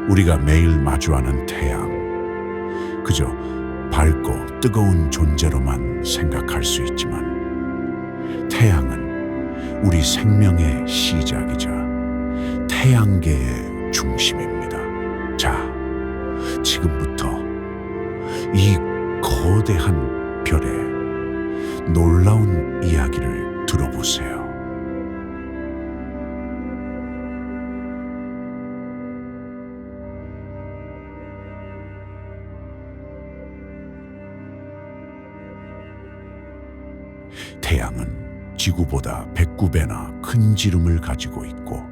우리가 매일 마주하는 태양, 그저 밝고 뜨거운 존재로만 생각할 수 있지만 태양은 우리 생명의 시작이자 태양계의 중심입니다. 자, 지금부터 이 거대한 별의 놀라운 이야기를 들어보세요. 태양은 지구보다 109배나 큰 지름을 가지고 있고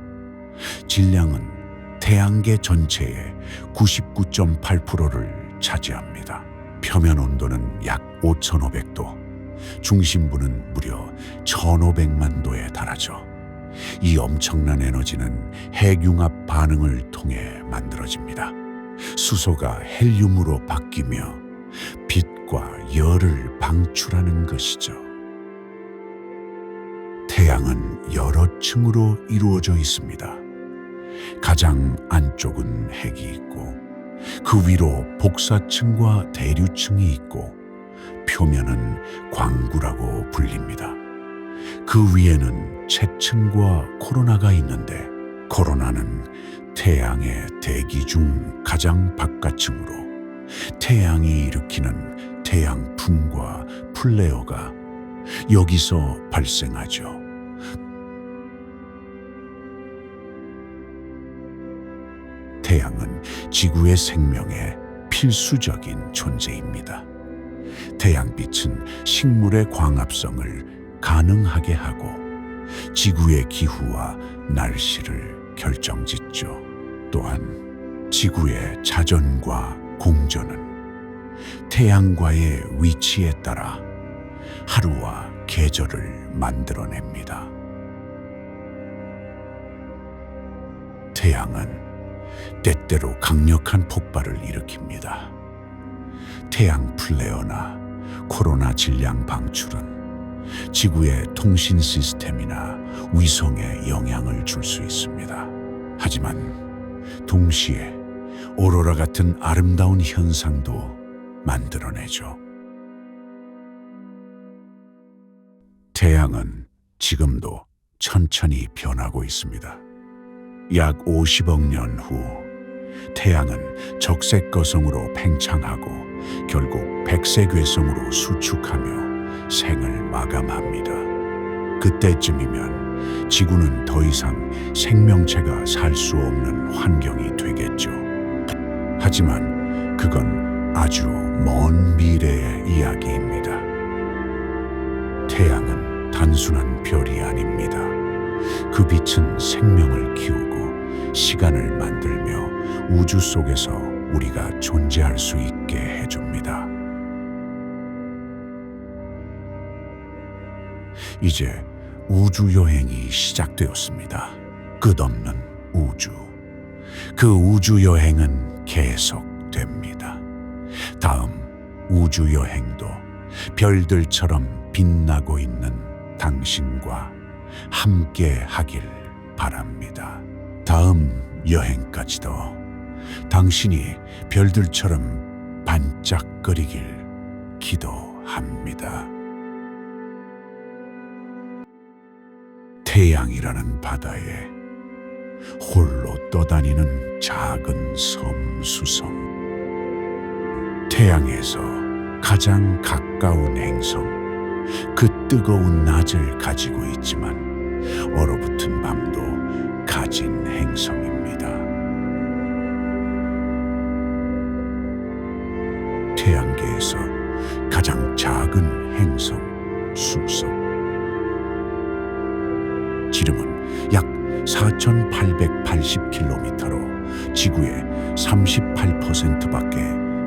질량은 태양계 전체의 99.8%를 차지합니다. 표면 온도는 약 5,500도, 중심부는 무려 1,500만 도에 달하죠. 이 엄청난 에너지는 핵융합 반응을 통해 만들어집니다. 수소가 헬륨으로 바뀌며 빛과 열을 방출하는 것이죠. 태양은 여러 층으로 이루어져 있습니다. 가장 안쪽은 핵이 있고 그 위로 복사층과 대류층이 있고 표면은 광구라고 불립니다. 그 위에는 채층과 코로나가 있는데 코로나는 태양의 대기 중 가장 바깥층으로 태양이 일으키는 태양풍과 플레어가 여기서 발생하죠. 태양은 지구의 생명에 필수적인 존재입니다. 태양빛은 식물의 광합성을 가능하게 하고 지구의 기후와 날씨를 결정짓죠. 또한 지구의 자전과 공전은 태양과의 위치에 따라 하루와 계절을 만들어냅니다. 태양은 때때로 강력한 폭발을 일으킵니다. 태양 플레어나 코로나 질량 방출은 지구의 통신 시스템이나 위성에 영향을 줄 수 있습니다. 하지만 동시에 오로라 같은 아름다운 현상도 만들어내죠. 태양은 지금도 천천히 변하고 있습니다. 약 50억 년 후 태양은 적색 거성으로 팽창하고 결국 백색 외성으로 수축하며 생을 마감합니다. 그때쯤이면 지구는 더 이상 생명체가 살 수 없는 환경이 되겠죠. 하지만 그건 아주 먼 미래의 이야기입니다. 태양은 단순한 별이 아닙니다. 그 빛은 생명을 키우고 시간을 만들며 우주 속에서 우리가 존재할 수 있게 해줍니다. 이제 우주 여행이 시작되었습니다. 끝없는 우주. 그 우주 여행은 계속됩니다. 다음 우주 여행도 별들처럼 빛나고 있는 당신과 함께 하길 바랍니다. 다음 여행까지도 당신이 별들처럼 반짝거리길 기도합니다. 태양이라는 바다에 홀로 떠다니는 작은 섬 수성. 태양에서 가장 가까운 행성, 그 뜨거운 낮을 가지고 있지만 얼어붙은 밤도 가진 행성입니다. 태양계에서 가장 작은 행성 수성. 지름은 약 4,880km로 지구의 38%밖에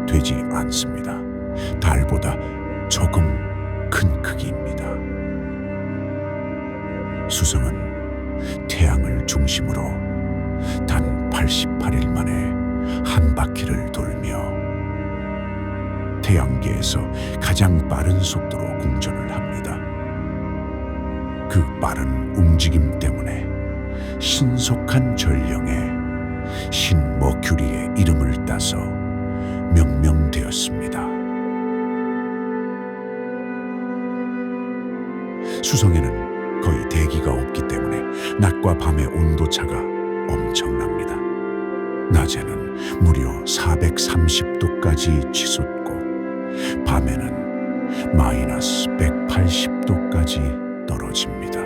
되지 않습니다. 달보다 조금 큰 크기입니다. 수성은 태양을 중심으로 단 88일 만에 한 바퀴를 돌며 태양계에서 가장 빠른 속도로 공전을 합니다. 그 빠른 움직임 때문에 신속한 전령에 신 머큐리의 이름을 따서 명명되었습니다. 수성에는 거의 대기가 없기 때문에 낮과 밤의 온도차가 엄청납니다. 낮에는 무려 430도까지 치솟고 밤에는 마이너스 180도까지 떨어집니다.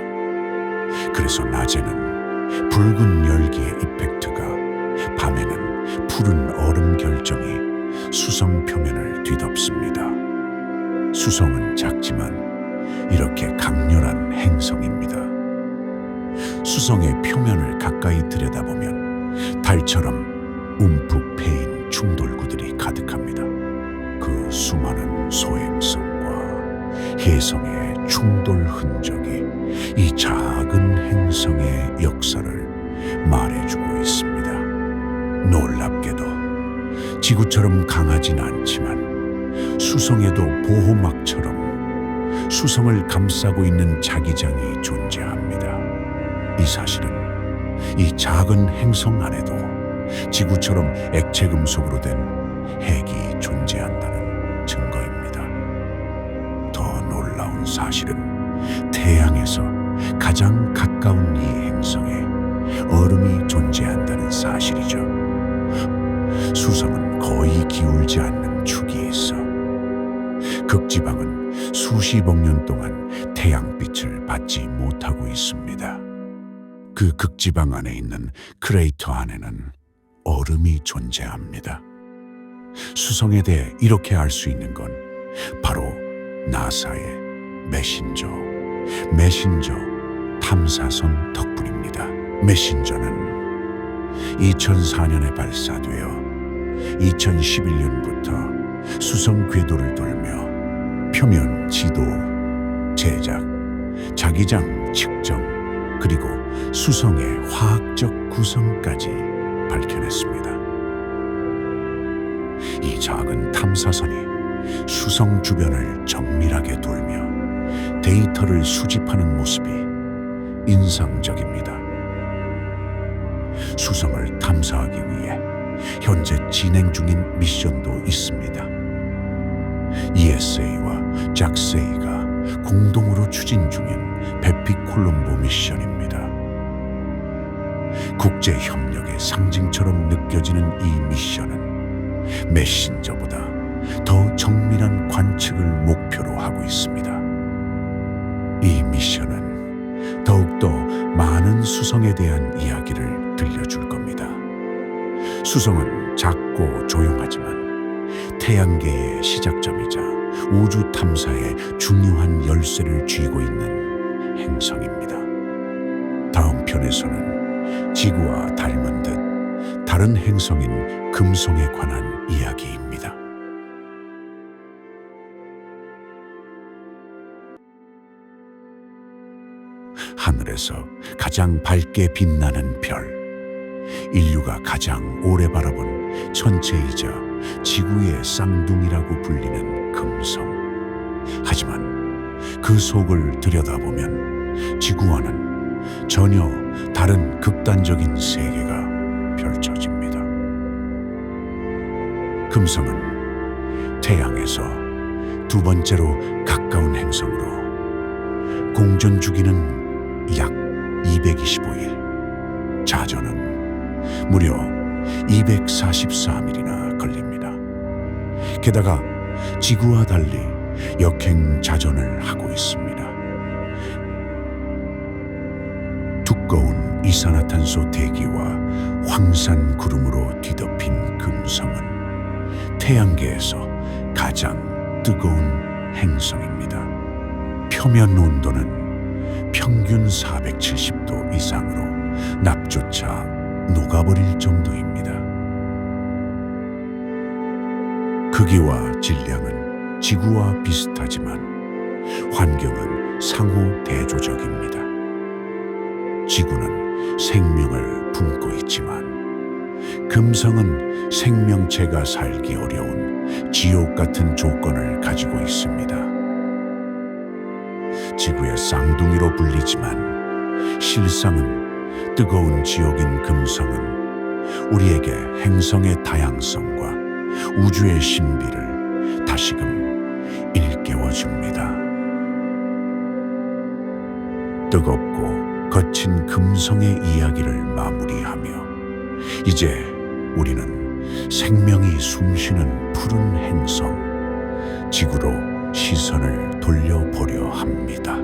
그래서 낮에는 붉은 열기의 이펙트가, 밤에는 푸른 얼음 결정이 수성 표면을 뒤덮습니다. 수성은 작지만 이렇게 강렬한 행성입니다. 수성의 표면을 가까이 들여다보면 달처럼 움푹 패인 충돌구들이 가득합니다. 그 수많은 소행성과 혜성의 충돌 흔적이 이 작은 행성의 역사를 말해주고 있습니다. 놀랍게도 지구처럼 강하진 않지만 수성에도 보호막처럼 수성을 감싸고 있는 자기장이 존재합니다. 이 사실은 이 작은 행성 안에도 지구처럼 액체 금속으로 된 핵이 존재한다는 증거입니다. 더 놀라운 사실은 태양에서 가장 가까운 이 행성에 얼음이 존재한다는 사실이죠. 수성은 거의 기울지 않는 축이 있어 극지방은 수십억 년 동안 태양빛을 받지 못하고 있습니다. 그 극지방 안에 있는 크레이터 안에는 얼음이 존재합니다. 수성에 대해 이렇게 알 수 있는 건 바로 나사의 메신저 탐사선 덕분입니다. 메신저는 2004년에 발사되어 2011년부터 수성 궤도를 돌며 표면 지도, 제작, 자기장 측정, 그리고 수성의 화학적 구성까지 밝혀냈습니다. 이 작은 탐사선이 수성 주변을 정밀하게 돌며 데이터를 수집하는 모습이 인상적입니다. 수성을 탐사하기 위해 현재 진행 중인 미션도 있습니다. ESA와 짝세이가 공동으로 추진 중인 베피콜롬보 미션입니다. 국제 협력의 상징처럼 느껴지는 이 미션은 메신저보다 더 정밀한 관측을 목표로 하고 있습니다. 이 미션은 더욱더 많은 수성에 대한 이야기를 들려줄 겁니다. 수성은 작고 조용하지만 태양계의 시작점이자 우주 탐사의 중요한 열쇠를 쥐고 있는 행성입니다. 다음 편에서는 지구와 닮은 듯 다른 행성인 금성에 관한 이야기입니다. 하늘에서 가장 밝게 빛나는 별, 인류가 가장 오래 바라본 천체이자 지구의 쌍둥이라고 불리는 금성. 하지만 그 속을 들여다보면 지구와는 전혀 다른 극단적인 세계가 펼쳐집니다. 금성은 태양에서 두 번째로 가까운 행성으로 공전 주기는 약 225일, 자전은 무려 244일이나 걸립니다. 게다가 지구와 달리 역행 자전을 하고 있습니다. 두꺼운 이산화탄소 대기와 황산 구름으로 뒤덮인 금성은 태양계에서 가장 뜨거운 행성입니다. 표면 온도는 평균 470도 이상으로 납조차 녹아버릴 정도입니다. 크기와 질량은 지구와 비슷하지만 환경은 상호 대조적입니다. 지구는 생명을 품고 있지만 금성은 생명체가 살기 어려운 지옥 같은 조건을 가지고 있습니다. 지구의 쌍둥이로 불리지만 실상은 뜨거운 지옥인 금성은 우리에게 행성의 다양성과 우주의 신비를 다시금 일깨워줍니다. 뜨겁고 거친 금성의 이야기를 마무리하며 이제 우리는 생명이 숨쉬는 푸른 행성 지구로 시선을 돌려보려 합니다.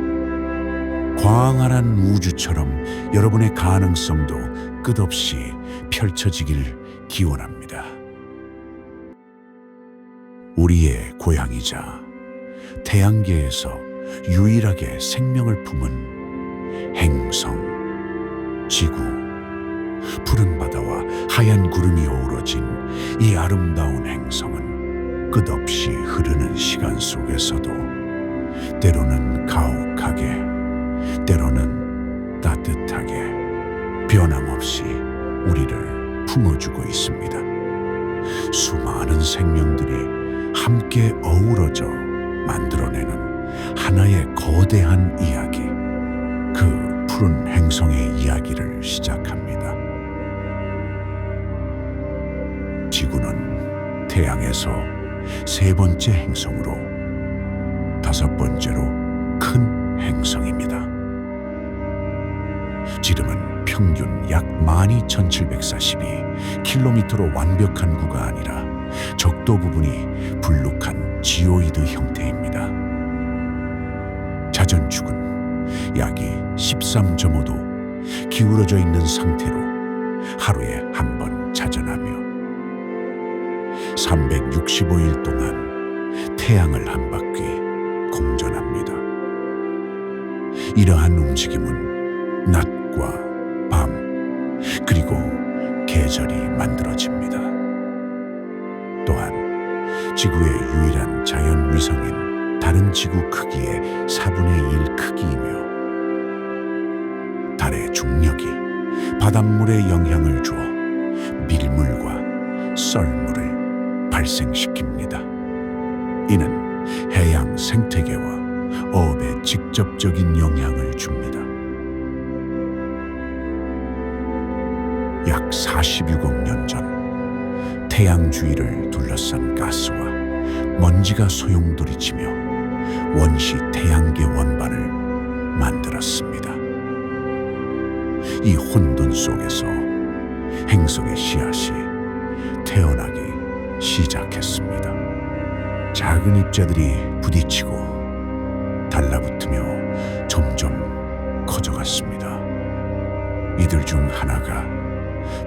광활한 우주처럼 여러분의 가능성도 끝없이 펼쳐지길 기원합니다. 우리의 고향이자 태양계에서 유일하게 생명을 품은 행성, 지구, 푸른 바다와 하얀 구름이 어우러진 이 아름다운 행성은 끝없이 흐르는 시간 속에서도 때로는 가혹하게, 때로는 따뜻하게 변함없이 우리를 품어주고 있습니다. 수많은 생명들이 함께 어우러져 만들어내는 하나의 거대한 이야기, 그 푸른 행성의 이야기를 시작합니다. 지구는 태양에서 세 번째 행성으로 다섯 번째로 큰 행성입니다. 지름은 평균 약 12,742km로 완벽한 구가 아니라 적도 부분이 불룩한 지오이드 형태입니다. 자전축은 약이 13.5도 기울어져 있는 상태로 하루에 한 번 자전하며 365일 동안 태양을 한 바퀴 공전합니다. 이러한 움직임은 낮과 밤 그리고 계절이 만들어집니다. 또한 지구의 유일한 자연 위성인 다른 지구 크기의 4분의 1 크기이며 달의 중력이 바닷물에 영향을 주어 밀물과 썰물을 발생시킵니다. 이는 해양 생태계와 어업에 직접적인 영향을 줍니다. 약 46억 년 전 태양 주위를 둘러싼 가스와 먼지가 소용돌이치며 원시 태양계 원반을 만들었습니다. 이 혼돈 속에서 행성의 씨앗이 태어나기 시작했습니다. 작은 입자들이 부딪히고 달라붙으며 점점 커져갔습니다. 이들 중 하나가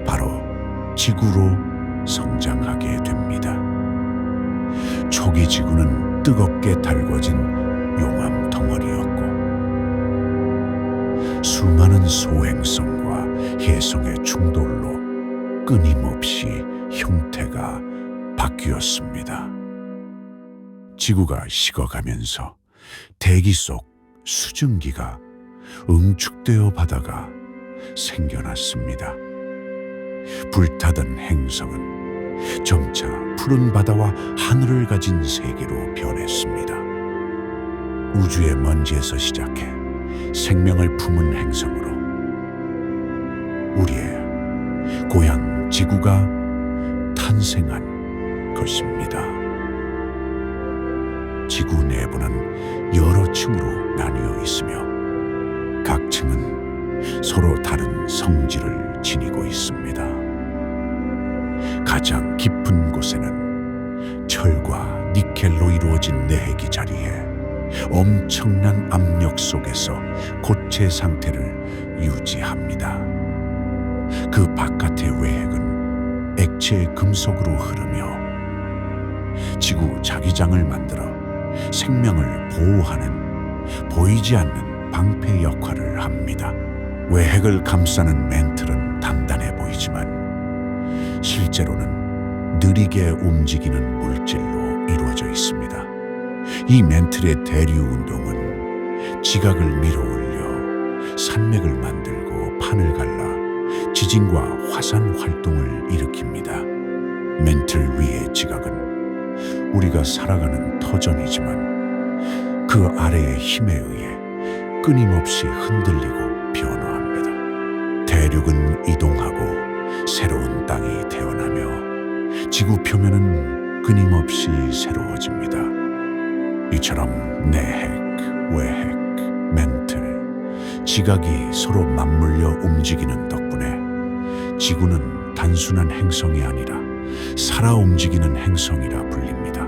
바로 지구로 성장하게 됩니다. 초기 지구는 뜨겁게 달궈진 용암 덩어리였고 수많은 소행성과 혜성의 충돌로 끊임없이 형태가 바뀌었습니다. 지구가 식어가면서 대기 속 수증기가 응축되어 바다가 생겨났습니다. 불타던 행성은 점차 푸른 바다와 하늘을 가진 세계로 변했습니다. 우주의 먼지에서 시작해 생명을 품은 행성으로 우리의 고향 지구가 탄생한 것입니다. 지구 내부는 여러 층으로 나뉘어 있으며 각 층은 서로 다른 성질을 지니고 있습니다. 가장 깊은 곳에는 철과 니켈로 이루어진 내핵이 자리해 엄청난 압력 속에서 고체 상태를 유지합니다. 그 바깥의 외핵은 액체 금속으로 흐르며 지구 자기장을 만들어 생명을 보호하는 보이지 않는 방패 역할을 합니다. 외핵을 감싸는 멘틀은 단단해 보이지만 실제로는 느리게 움직이는 물질로 이루어져 있습니다. 이 멘틀의 대류 운동은 지각을 밀어올려 산맥을 만들고 판을 갈라 지진과 화산 활동을 일으킵니다. 멘틀 위의 지각은 우리가 살아가는 터전이지만 그 아래의 힘에 의해 끊임없이 흔들리고 변화합니다. 대륙은 이동하고 새로운 지구 표면은 끊임없이 새로워집니다. 이처럼 내핵, 외핵, 멘틀, 지각이 서로 맞물려 움직이는 덕분에 지구는 단순한 행성이 아니라 살아 움직이는 행성이라 불립니다.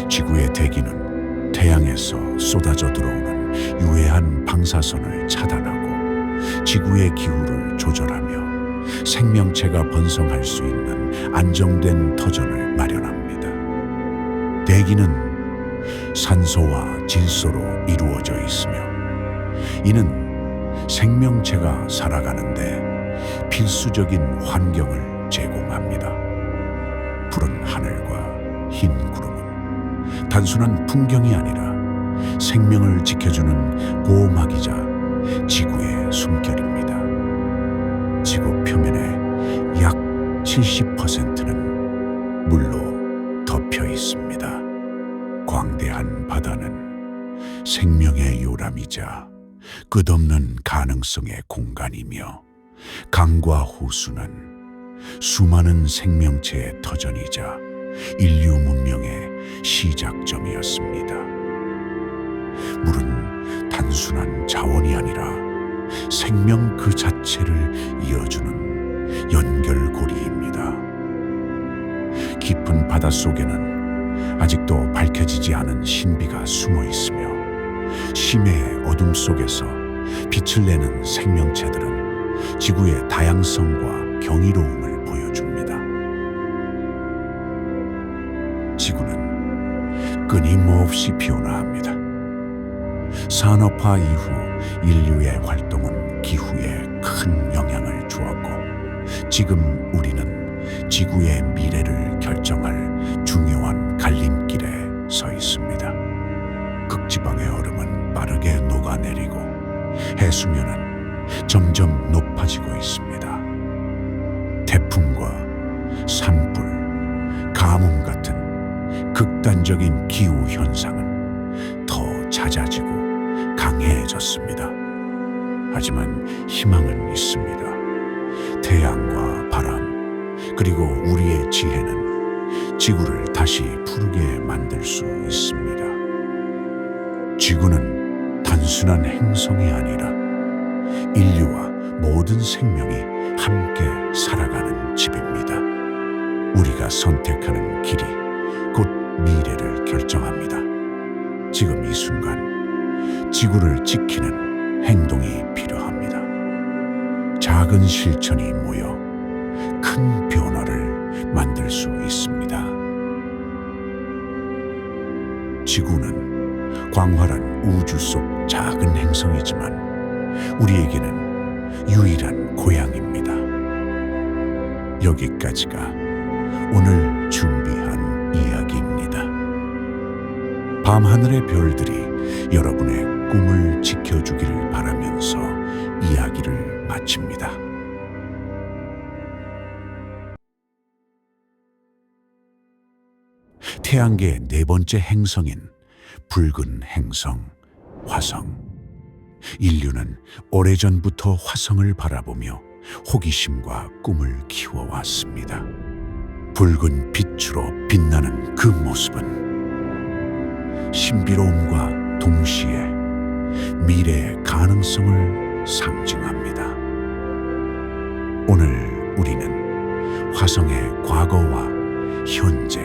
지구의 대기는 태양에서 쏟아져 들어오는 유해한 방사선을 차단하고 지구의 기후를 조절하며 생명체가 번성할 수 있는 안정된 터전을 마련합니다. 대기는 산소와 질소로 이루어져 있으며 이는 생명체가 살아가는데 필수적인 환경을 제공합니다. 푸른 하늘과 흰 구름은 단순한 풍경이 아니라 생명을 지켜주는 보호막이자 지구의 숨결입니다. 지구 표면의 약 70%는 물로 덮여 있습니다. 광대한 바다는 생명의 요람이자 끝없는 가능성의 공간이며 강과 호수는 수많은 생명체의 터전이자 인류 문명의 시작점이었습니다. 물은 단순한 자원이 아니라 생명 그 자체를 이어주는 연결고리입니다. 깊은 바닷속에는 아직도 밝혀지지 않은 신비가 숨어 있으며 심해의 어둠 속에서 빛을 내는 생명체들은 지구의 다양성과 경이로움을 보여줍니다. 지구는 끊임없이 변화합니다. 산업화 이후 인류의 활동은 기후에 큰 영향을 주었고 지금 우리는 지구의 미래를 결정할 중요한 갈림길에 서 있습니다. 극지방의 얼음은 빠르게 녹아내리고 해수면은 점점 높아지고 있습니다. 태풍과 산불, 가뭄 같은 극단적인 기후 현상은 더 잦아지고 강해졌습니다. 하지만 희망은 있습니다. 태양과 바람, 그리고 우리의 지혜는 지구를 다시 푸르게 만들 수 있습니다. 지구는 단순한 행성이 아니라 인류와 모든 생명이 함께 살아가는 집입니다. 우리가 선택하는 길이 곧 미래를 결정합니다. 지금 이 순간 지구를 지키는 행동이 필요합니다. 작은 실천이 모여 큰 변화를 만들 수 있습니다. 지구는 광활한 우주 속 작은 행성이지만 우리에게는 유일한 고향입니다. 여기까지가 오늘 준비한 이야기입니다. 밤하늘의 별들이 여러분의 꿈을 지켜주기를 바라면서 이야기를 마칩니다. 태양계의 네 번째 행성인 붉은 행성 화성. 인류는 오래전부터 화성을 바라보며 호기심과 꿈을 키워왔습니다. 붉은 빛으로 빛나는 그 모습은 신비로움과 동시에 미래의 가능성을 상징합니다. 오늘 우리는 화성의 과거와 현재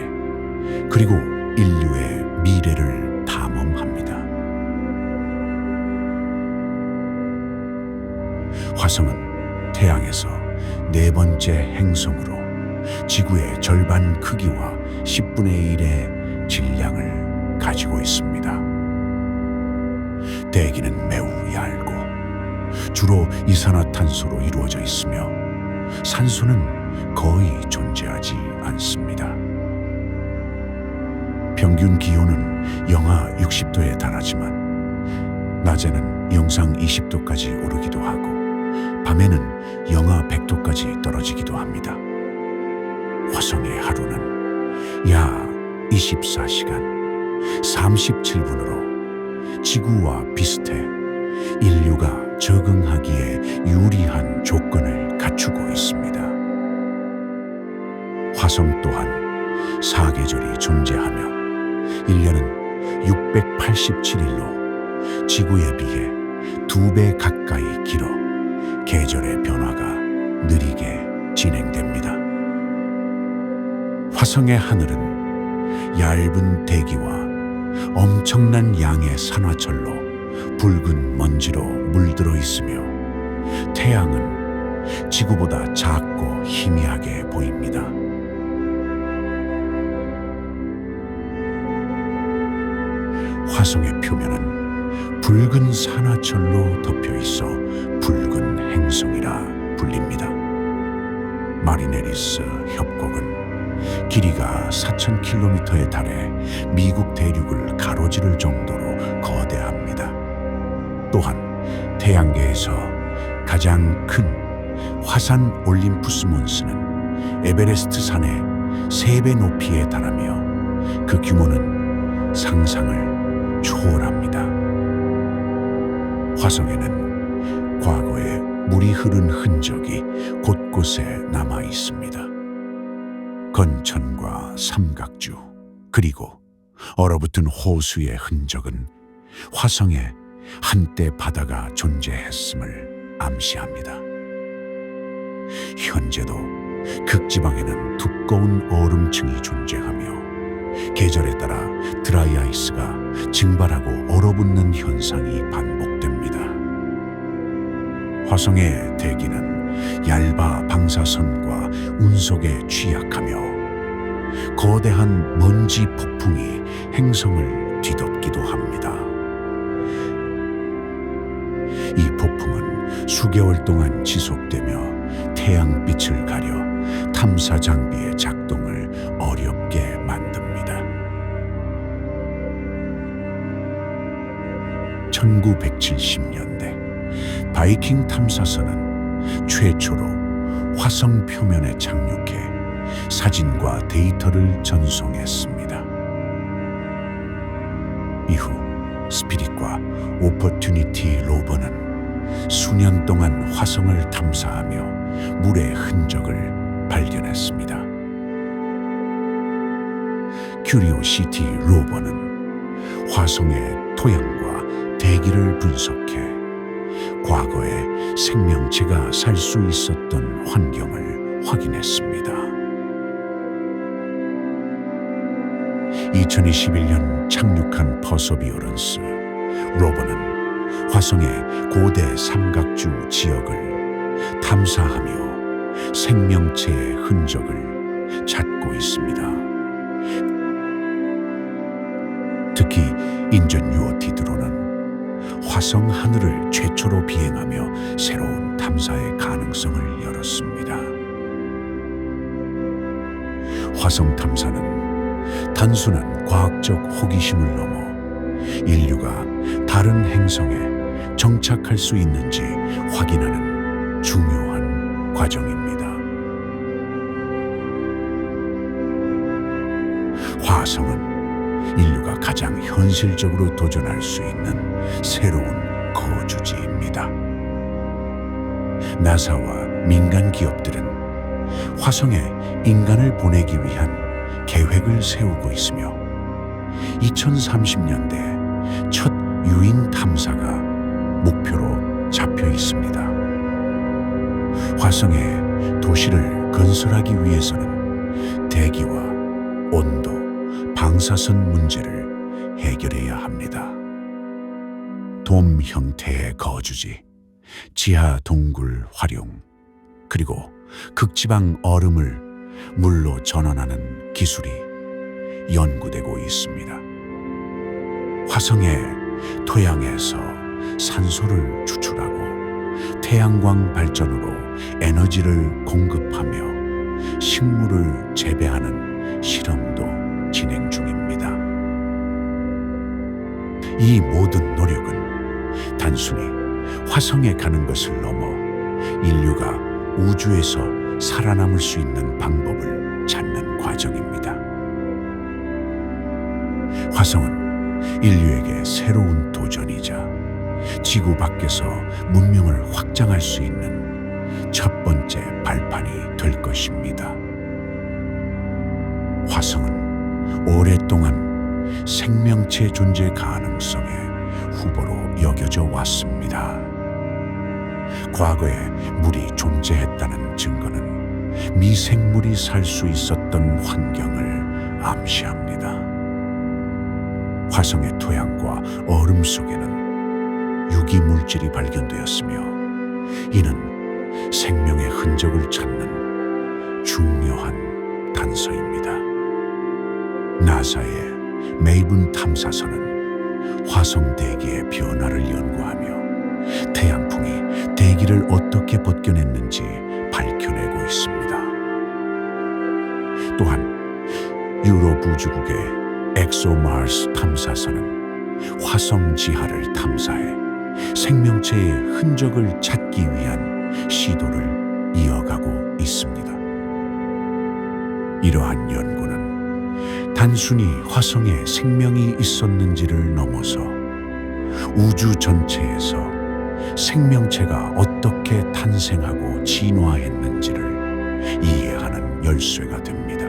그리고 인류의 미래를 탐험합니다. 화성은 태양에서 네 번째 행성으로 지구의 절반 크기와 10분의 1의 질량을 가지고 있습니다. 대기는 매우 얇고 주로 이산화탄소로 이루어져 있으며 산소는 거의 존재하지 않습니다. 평균 기온은 영하 60도에 달하지만 낮에는 영상 20도까지 오르기도 하고 밤에는 영하 100도까지 떨어지기도 합니다. 화성의 하루는 약 24시간 37분으로 지구와 비슷해 인류가 적응하기에 유리한 조건을 갖추고 있습니다. 화성 또한 사계절이 존재하며 1년은 687일로 지구에 비해 2배 가까이 길어 계절의 변화가 느리게 진행됩니다. 화성의 하늘은 얇은 대기와 엄청난 양의 산화철로 붉은 먼지로 물들어 있으며 태양은 지구보다 작고 희미하게 보입니다. 화성의 표면은 붉은 산화철로 덮여 있어 붉은 행성이라 불립니다. 마리네리스 협곡은 길이가 4,000km에 달해 미국 대륙을 가로지를 정도로 거대합니다. 또한 태양계에서 가장 큰 화산 올림푸스 몬스는 에베레스트 산의 3배 높이에 달하며 그 규모는 상상을 초월합니다. 화성에는 과거에 물이 흐른 흔적이 곳곳에 남아 있습니다. 건천과 삼각주 그리고 얼어붙은 호수의 흔적은 화성에 한때 바다가 존재했음을 암시합니다. 현재도 극지방에는 두꺼운 얼음층이 존재하며 계절에 따라 드라이 아이스가 증발하고 얼어붙는 현상이 반복됩니다. 화성의 대기는 얇아 방사선과 운석에 취약하며 거대한 먼지 폭풍이 행성을 뒤덮기도 합니다. 이 폭풍은 수개월 동안 지속되며 태양빛을 가려 탐사 장비의 작동을 어렵게 만듭니다. 1970년대 바이킹 탐사선은 최초로 화성 표면에 착륙해 사진과 데이터를 전송했습니다. 이후 스피릿과 오퍼튜니티 로버는 수년 동안 화성을 탐사하며 물의 흔적을 발견했습니다. 큐리오시티 로버는 화성의 토양과 대기를 분석해 과거에 생명체가 살 수 있었던 환경을 확인했습니다. 2021년 착륙한 퍼서비어런스 로버는 화성의 고대 삼각주 지역을 탐사하며 생명체의 흔적을 찾고 있습니다. 특히 인저뉴어티 드론은 화성 하늘을 최초로 비행하며 새로운 탐사의 가능성을 열었습니다. 화성 탐사는 단순한 과학적 호기심을 넘어 인류가 다른 행성에 정착할 수 있는지 확인하는 중요한 과정입니다. 화성은 인류가 가장 현실적으로 도전할 수 있는 새로운 거주지입니다. 나사와 민간 기업들은 화성에 인간을 보내기 위한 계획을 세우고 있으며 2030년대 첫 유인 탐사가 목표로 잡혀 있습니다. 화성에 도시를 건설하기 위해서는 대기와 온도, 방사선 문제를 해결해야 합니다. 돔 형태의 거주지, 지하 동굴 활용, 그리고 극지방 얼음을 물로 전환하는 기술이 연구되고 있습니다. 화성의 토양에서 산소를 추출하고 태양광 발전으로 에너지를 공급하며 식물을 재배하는 실험도 진행 중입니다. 이 모든 노력은 단순히 화성에 가는 것을 넘어 인류가 우주에서 살아남을 수 있는 방법을 찾는 과정입니다. 화성은 인류에게 새로운 도전이자 지구 밖에서 문명을 확장할 수 있는 첫 번째 발판이 될 것입니다. 화성은 오랫동안 생명체 존재 가능성의 후보로 여겨져 왔습니다. 과거에 물이 존재했다는 증거는 미생물이 살 수 있었던 환경을 암시합니다. 화성의 토양과 얼음 속에는 유기물질이 발견되었으며 이는 생명의 흔적을 찾는 중요한 단서입니다. 나사의 메이븐 탐사선은 화성 대기의 변화를 연구하며 태양풍이 대기를 어떻게 벗겨냈는지 밝혀내고 있습니다. 또한 유럽 우주국의 엑소마르스 탐사선은 화성 지하를 탐사해 생명체의 흔적을 찾기 위한 시도를 이어가고 있습니다. 이러한 연구는 단순히 화성에 생명이 있었는지를 넘어서 우주 전체에서 생명체가 어떻게 탄생하고 진화했는지를 이해하는 열쇠가 됩니다.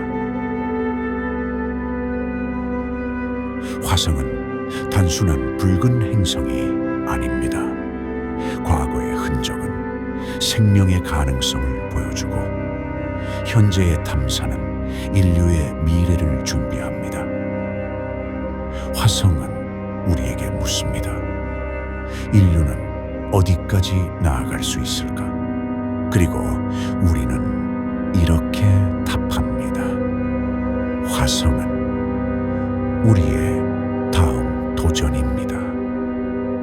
화성은 단순한 붉은 행성이 아닙니다. 과거의 흔적은 생명의 가능성을 보여주고 현재의 탐사는 인류의 미래를 준비합니다. 화성은 우리에게 묻습니다. 인류는 어디까지 나아갈 수 있을까? 그리고 우리는 이렇게 답합니다. 화성은 우리의 다음 도전입니다.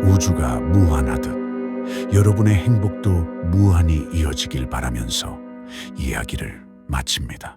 우주가 무한하듯 여러분의 행복도 무한히 이어지길 바라면서 이야기를 마칩니다.